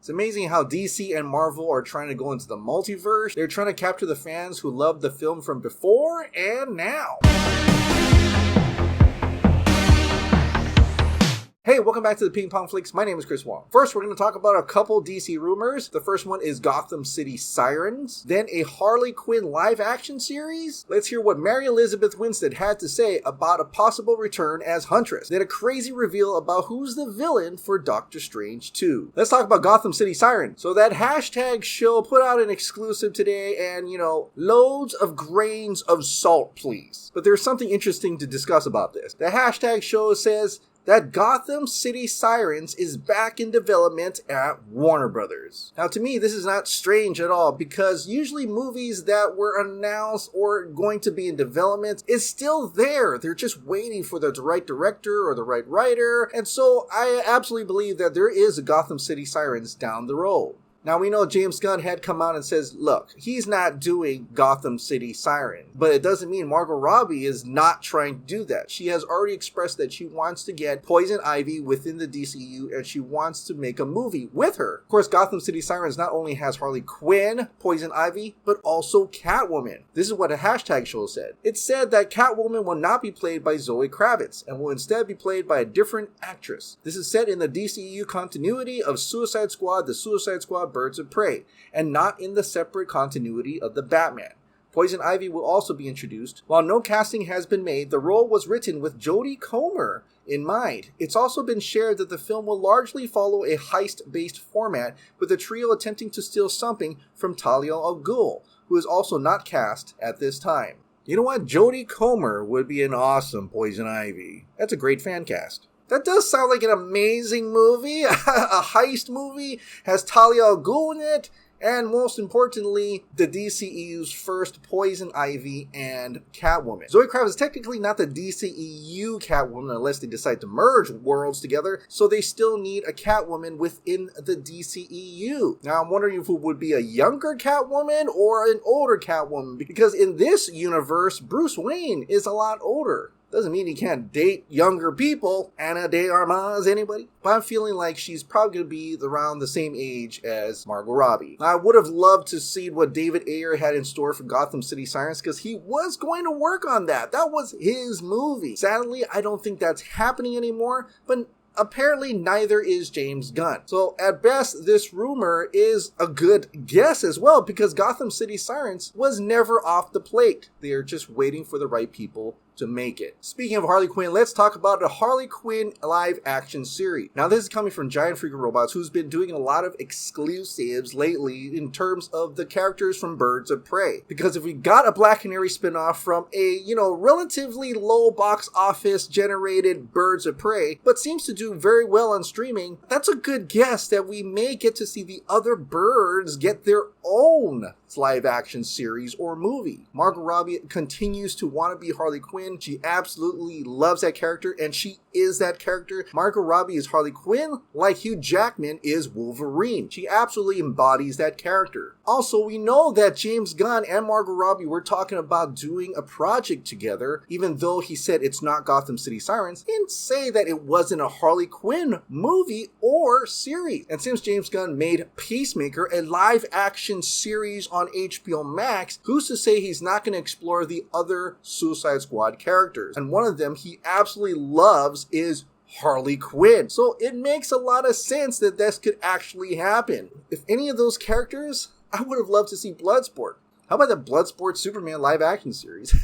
It's amazing how DC and Marvel are trying to go into the multiverse. They're trying to capture the fans who loved the film from before and now. Hey, welcome back to the Ping Pong Flix. My name is Chris Wong. First, we're going to talk about a couple DC rumors. The first one is Gotham City Sirens. Then a Harley Quinn live action series. Let's hear what Mary Elizabeth Winstead had to say about a possible return as Huntress. Then a crazy reveal about who's the villain for Doctor Strange 2. Let's talk about Gotham City Sirens. So that hashtag show put out an exclusive today and, loads of grains of salt, please. But there's something interesting to discuss about this. The hashtag show says that Gotham City Sirens is back in development at Warner Brothers. Now, to me, this is not strange at all because usually movies that were announced or going to be in development is still there. They're just waiting for the right director or the right writer. And so I absolutely believe that there is a Gotham City Sirens down the road. Now, we know James Gunn had come out and says, look, he's not doing Gotham City Sirens, but it doesn't mean Margot Robbie is not trying to do that. She has already expressed that she wants to get Poison Ivy within the DCEU and she wants to make a movie with her. Of course, Gotham City Sirens not only has Harley Quinn, Poison Ivy, but also Catwoman. This is what a hashtag show said. It said that Catwoman will not be played by Zoe Kravitz and will instead be played by a different actress. This is set in the DCEU continuity of Suicide Squad, the Suicide Squad Birds of Prey, and not in the separate continuity of the Batman. Poison Ivy will also be introduced. While no casting has been made, the role was written with Jodie Comer in mind. It's also been shared that the film will largely follow a heist-based format, with the trio attempting to steal something from Talia al Ghul, who is also not cast at this time. You know what? Jodie Comer would be an awesome Poison Ivy. That's a great fan cast. That does sound like an amazing movie, a heist movie, has Talia al Ghul in it, and most importantly, the DCEU's first Poison Ivy and Catwoman. Zoe Kravitz is technically not the DCEU Catwoman unless they decide to merge worlds together, so they still need a Catwoman within the DCEU. Now, I'm wondering if it would be a younger Catwoman or an older Catwoman, because in this universe, Bruce Wayne is a lot older. Doesn't mean he can't date younger people. Ana de Armas, anybody? But I'm feeling like she's probably going to be around the same age as Margot Robbie. Now, I would have loved to see what David Ayer had in store for Gotham City Sirens because he was going to work on that. That was his movie. Sadly, I don't think that's happening anymore, but apparently neither is James Gunn. So at best, this rumor is a good guess as well because Gotham City Sirens was never off the plate. They are just waiting for the right people to make it. Speaking of Harley Quinn, let's talk about the Harley Quinn live action series. Now, this is coming from Giant Freaking Robots, who's been doing a lot of exclusives lately in terms of the characters from Birds of Prey. Because if we got a Black Canary spinoff from a, relatively low box office generated Birds of Prey, but seems to do very well on streaming, that's a good guess that we may get to see the other birds get their own live action series or movie. Margot Robbie continues to want to be Harley Quinn. She absolutely loves that character and she is that character. Margot Robbie is Harley Quinn like Hugh Jackman is Wolverine. She absolutely embodies that character. Also, we know that James Gunn and Margot Robbie were talking about doing a project together, even though he said it's not Gotham City Sirens. He didn't say that it wasn't a Harley Quinn movie or series. And since James Gunn made Peacemaker a live action series on HBO Max, who's to say he's not going to explore the other Suicide Squad characters? And one of them he absolutely loves is Harley Quinn. So it makes a lot of sense that this could actually happen. If any of those characters, I would have loved to see Bloodsport. How about the Bloodsport Superman live action series?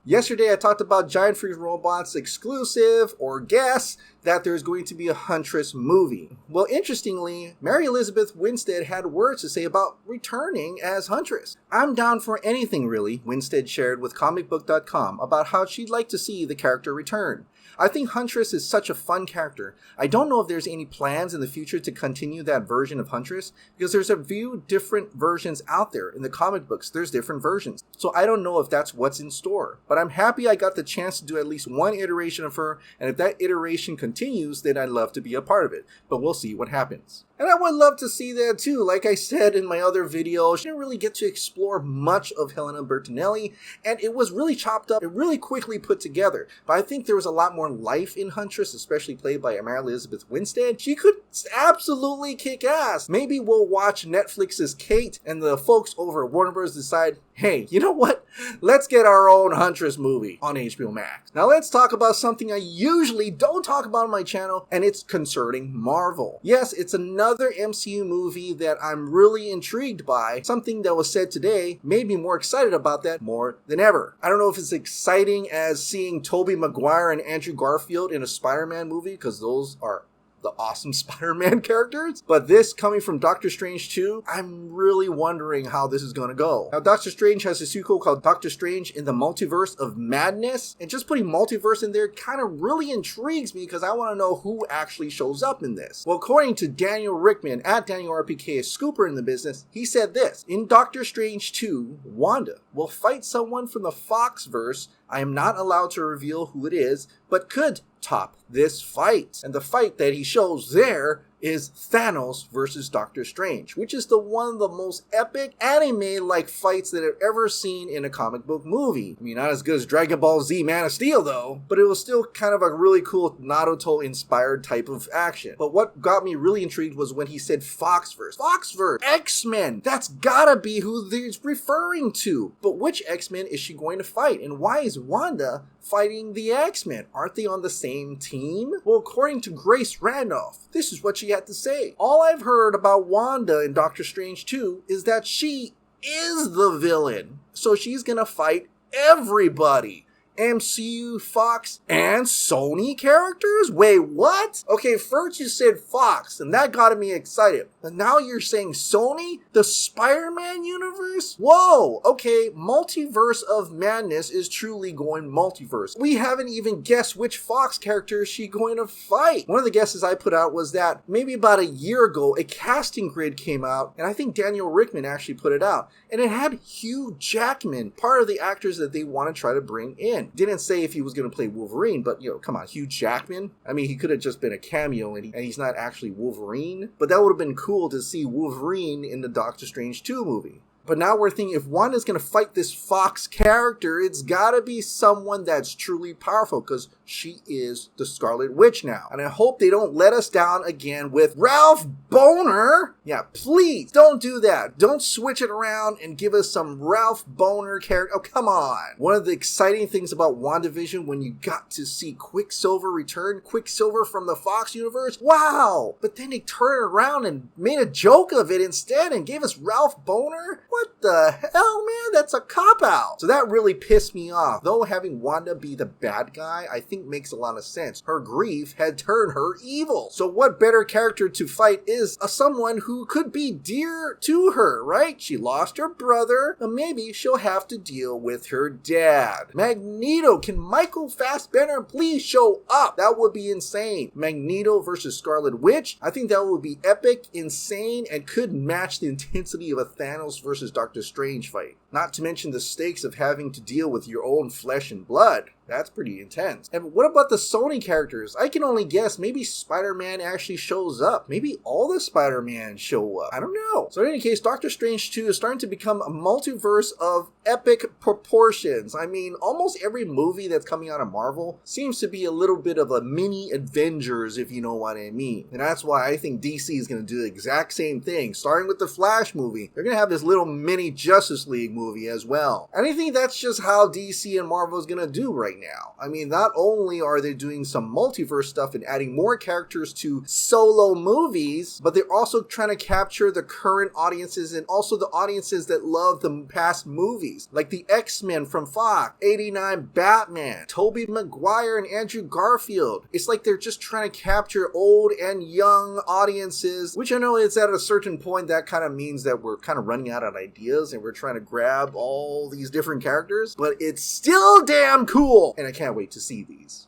Yesterday, I talked about Giant Freaking Robots exclusive or guess that there's going to be a Huntress movie. Well, interestingly, Mary Elizabeth Winstead had words to say about returning as Huntress. I'm down for anything, really, Winstead shared with comicbook.com about how she'd like to see the character return. I think Huntress is such a fun character. I don't know if there's any plans in the future to continue that version of Huntress because there's a few different versions out there. In the comic books, there's different versions. So I don't know if that's what's in store. But I'm happy I got the chance to do at least one iteration of her, and if that iteration continues, then I'd love to be a part of it. But we'll see what happens. And I would love to see that too. Like I said in my other video, she didn't really get to explore much of Helena Bertinelli, and it was really chopped up and really quickly put together. But I think there was a lot more life in Huntress, especially played by Mary Elizabeth Winstead. She could absolutely kick ass. Maybe we'll watch Netflix's Kate and the folks over at Warner Bros. Decide, hey, you know what? Let's get our own Huntress movie on HBO Max. Now let's talk about something I usually don't talk about on my channel, and it's concerning Marvel. Yes, it's another MCU movie that I'm really intrigued by. Something that was said today made me more excited about that more than ever. I don't know if it's exciting as seeing Tobey Maguire and Andrew Garfield in a Spider-Man movie, because those are the awesome Spider-Man characters, but this coming from Doctor Strange 2, I'm really wondering how this is going to go. Now, Doctor Strange has a sequel called Doctor Strange in the Multiverse of Madness, and just putting multiverse in there kind of really intrigues me because I want to know who actually shows up in this. Well, according to Daniel Rickman at Daniel RPK, a scooper in the business, he said this: in Doctor Strange 2, Wanda will fight someone from the Foxverse. I am not allowed to reveal who it is, but could top this fight. And the fight that he shows there is Thanos versus Doctor Strange, which is one of the most epic anime-like fights that I've ever seen in a comic book movie. I mean, not as good as Dragon Ball Z Man of Steel though, but it was still kind of a really cool Naruto-inspired type of action. But what got me really intrigued was when he said Foxverse. Foxverse! X-Men! That's gotta be who he's referring to. But which X-Men is she going to fight? And why is Wanda fighting the X-Men? Aren't they on the same team? Well, according to Grace Randolph, this is what she had to say. All I've heard about Wanda in Doctor Strange 2 is that she is the villain. So she's gonna fight everybody. MCU, Fox, and Sony characters? Wait, what? Okay, first you said Fox, and that got me excited. But now you're saying Sony? The Spider-Man universe? Whoa, okay, Multiverse of Madness is truly going multiverse. We haven't even guessed which Fox character is she going to fight. One of the guesses I put out was that maybe about a year ago, a casting grid came out, and I think Daniel Rickman actually put it out, and it had Hugh Jackman, part of the actors that they want to try to bring in. Didn't say if he was going to play Wolverine, but come on, Hugh Jackman? I mean, he could have just been a cameo and he's not actually Wolverine, but that would have been cool to see Wolverine in the Doctor Strange 2 movie. But now we're thinking if Wanda's going to fight this Fox character, it's got to be someone that's truly powerful because she is the Scarlet Witch now. And I hope they don't let us down again with Ralph Bohner. Yeah, please don't do that. Don't switch it around and give us some Ralph Bohner character. Oh, come on. One of the exciting things about WandaVision when you got to see Quicksilver return, Quicksilver from the Fox universe. Wow. But then they turned around and made a joke of it instead and gave us Ralph Bohner. What the hell, man? That's a cop-out. So that really pissed me off. Though having Wanda be the bad guy, I think makes a lot of sense. Her grief had turned her evil. So what better character to fight is someone who could be dear to her, right? She lost her brother, and maybe she'll have to deal with her dad. Magneto, can Michael Fassbender please show up? That would be insane. Magneto versus Scarlet Witch, I think that would be epic, insane, and could match the intensity of a Thanos versus Doctor Strange fight. Not to mention the stakes of having to deal with your own flesh and blood. That's pretty intense. And what about the Sony characters? I can only guess maybe Spider-Man actually shows up. Maybe all the Spider-Man show up. I don't know. So in any case, Doctor Strange 2 is starting to become a multiverse of epic proportions. I mean, almost every movie that's coming out of Marvel seems to be a little bit of a mini Avengers, if you know what I mean. And that's why I think DC is going to do the exact same thing. Starting with the Flash movie, they're going to have this little mini Justice League movie as well. And I think that's just how DC and Marvel is going to do right now. I mean, not only are they doing some multiverse stuff and adding more characters to solo movies, but they're also trying to capture the current audiences and also the audiences that love the past movies, like the X-Men from Fox, 89 Batman, Tobey Maguire and Andrew Garfield. It's like they're just trying to capture old and young audiences, which I know it's at a certain point that kind of means that we're kind of running out of ideas and we're trying to grab all these different characters, but it's still damn cool. And I can't wait to see these.